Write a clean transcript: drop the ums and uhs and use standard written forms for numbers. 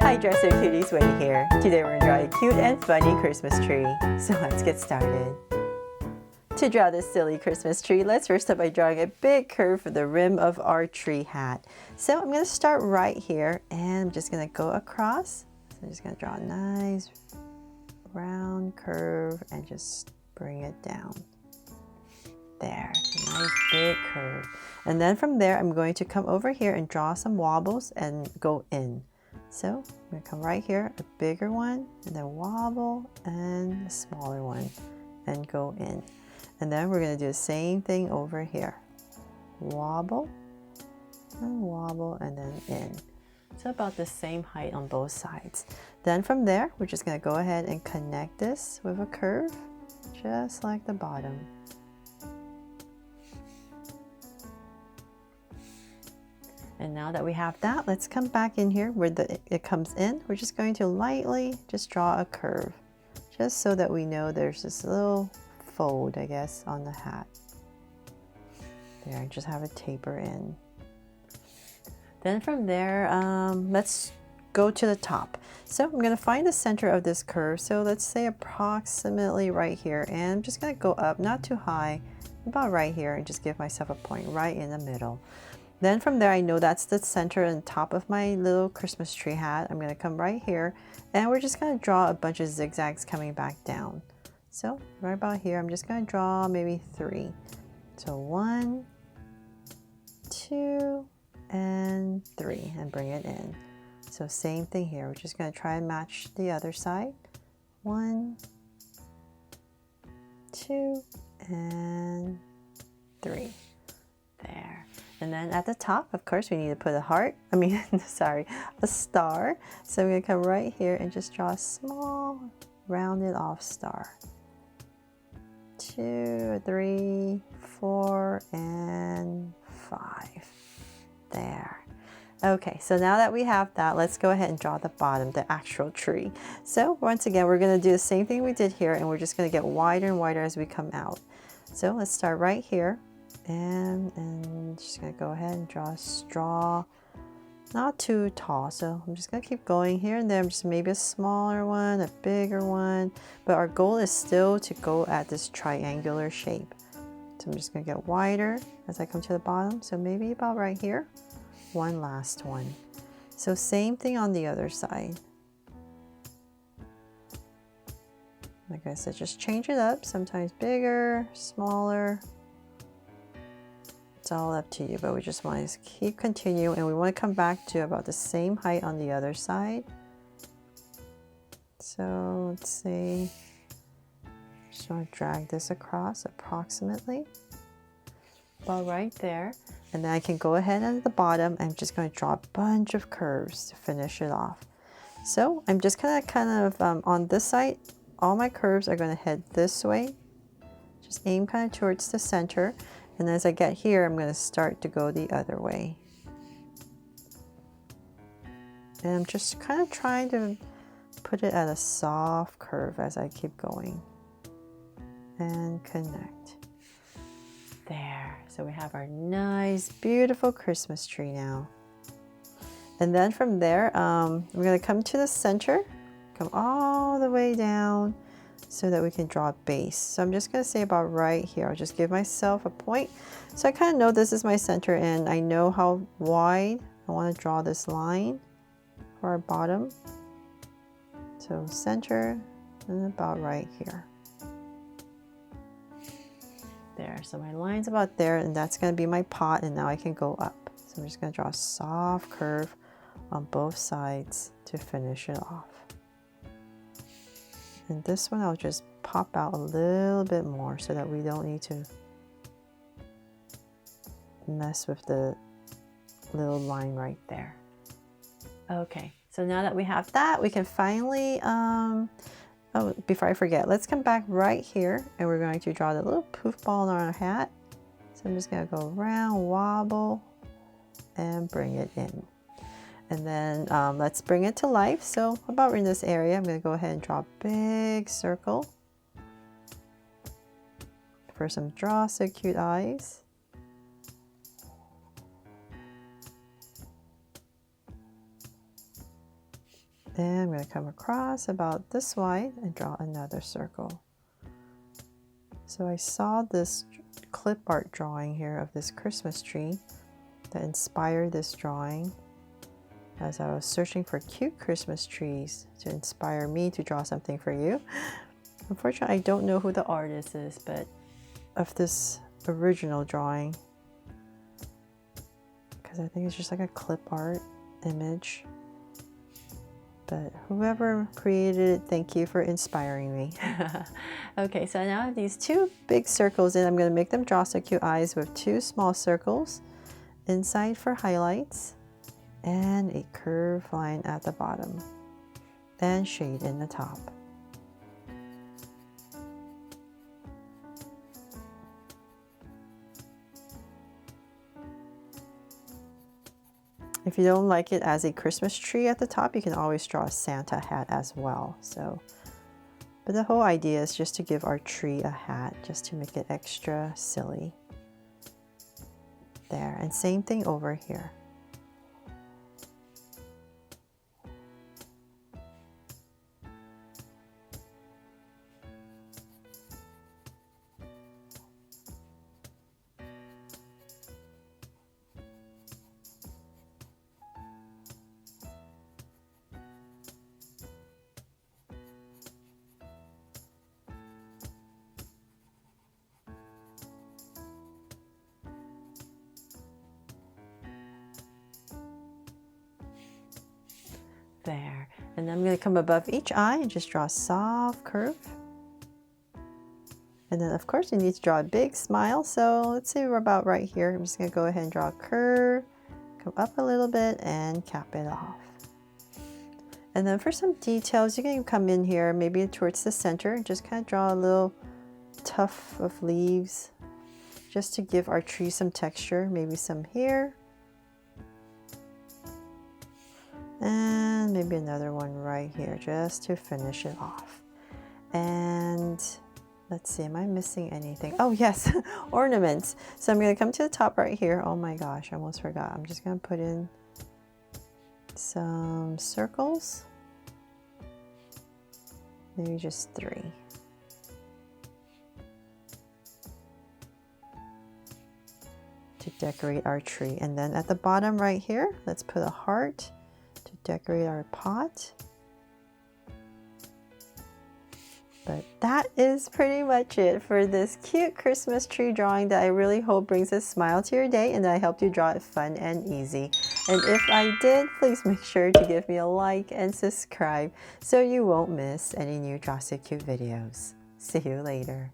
Hi Dresser Cuties, Wendy here. Today we're going to draw a cute and funny Christmas tree. So let's get started. To draw this silly Christmas tree, let's first start by drawing a big curve for the rim of our tree hat. So I'm going to start right here and I'm just going to go across. So I'm just going to draw a nice round curve and just bring it down. There, a nice big curve. And then from there, I'm going to come over here and draw some wobbles and go in. So I'm going to come right here, a bigger one, and then wobble, and a smaller one, and go in. And then we're going to do the same thing over here. Wobble, and then in. So about the same height on both sides. Then from there, we're just going to go ahead and connect this with a curve, just like the bottom. And now that we have that, let's come back in here where it comes in. We're just going to lightly just draw a curve, just so that we know there's this little fold, I guess, on the hat. There, just have a taper in. Then from there, let's go to the top. So I'm going to find the center of this curve. So let's say approximately right here. And I'm just going to go up, not too high, about right here, and just give myself a point right in the middle. Then from there, I know that's the center and top of my little Christmas tree hat. I'm going to come right here and we're just going to draw a bunch of zigzags coming back down. So right about here, I'm just going to draw maybe 3. So 1, 2, and 3, and bring it in. So same thing here. We're just going to try and match the other side. 1, 2, and 3. There. And then at the top, of course, we need to put a heart. A star. So we're going to come right here and just draw a small, rounded off star. 2, 3, 4, and 5. There. Okay, so now that we have that, let's go ahead and draw the bottom, the actual tree. So once again, we're going to do the same thing we did here, and we're just going to get wider and wider as we come out. So let's start right here. And just gonna go ahead and draw a straw, not too tall. So I'm just gonna keep going here and there. Just maybe a smaller one, a bigger one. But our goal is still to go at this triangular shape. So I'm just gonna get wider as I come to the bottom. So maybe about right here. One last one. So same thing on the other side. Like I said, just change it up. Sometimes bigger, smaller. It's all up to you, but we just want to keep continuing, and we want to come back to about the same height on the other side. So let's see, just want to drag this across approximately about right there, and then I can go ahead at the bottom. I'm just going to draw a bunch of curves to finish it off. So I'm just kind of on this side, all my curves are going to head this way. Just aim kind of towards the center. And as I get here, I'm going to start to go the other way. And I'm just kind of trying to put it at a soft curve as I keep going. And connect. There. So we have our nice, beautiful Christmas tree now. And then from there, we're going to come to the center, come all the way down, so that we can draw a base. So I'm just going to say about right here. I'll just give myself a point. So I kind of know this is my center and I know how wide I want to draw this line for our bottom. So center and about right here. There, so my line's about there, and that's going to be my pot, and now I can go up. So I'm just going to draw a soft curve on both sides to finish it off. And this one I'll just pop out a little bit more so that we don't need to mess with the little line right there. Okay, so now that we have that, we can finally, oh, before I forget, let's come back right here and we're going to draw the little poof ball on our hat. So I'm just going to go around, wobble, and bring it in. And then let's bring it to life. So about in this area, I'm going to go ahead and draw a big circle. First, draw so cute eyes. And I'm going to come across about this wide and draw another circle. So I saw this clip art drawing here of this Christmas tree that inspired this drawing as I was searching for cute Christmas trees to inspire me to draw something for you. Unfortunately, I don't know who the artist is, but of this original drawing, because I think it's just like a clip art image. But whoever created it, thank you for inspiring me. Okay, so now I have these two big circles and I'm going to make them draw so cute eyes with two small circles inside for highlights and a curved line at the bottom and shade in the top. If you don't like it as a Christmas tree at the top, you can always draw a Santa hat as well. But the whole idea is just to give our tree a hat, just to make it extra silly. There, and same thing over here. There, and then I'm going to come above each eye and just draw a soft curve. And then of course you need to draw a big smile, so let's say we're about right here. I'm just going to go ahead and draw a curve, come up a little bit and cap it off. And then for some details, you can come in here maybe towards the center and just kind of draw a little tuft of leaves just to give our tree some texture, maybe some here. And maybe another one right here just to finish it off. And let's see, am I missing anything? Oh yes, ornaments. So I'm going to come to the top right here. Oh my gosh, I almost forgot. I'm just going to put in some circles. Maybe just 3. To decorate our tree. And then at the bottom right here, let's put a heart to decorate our pot. But that is pretty much it for this cute Christmas tree drawing that I really hope brings a smile to your day and that I helped you draw it fun and easy. And if I did, please make sure to give me a like and subscribe so you won't miss any new Draw So Cute videos. See you later.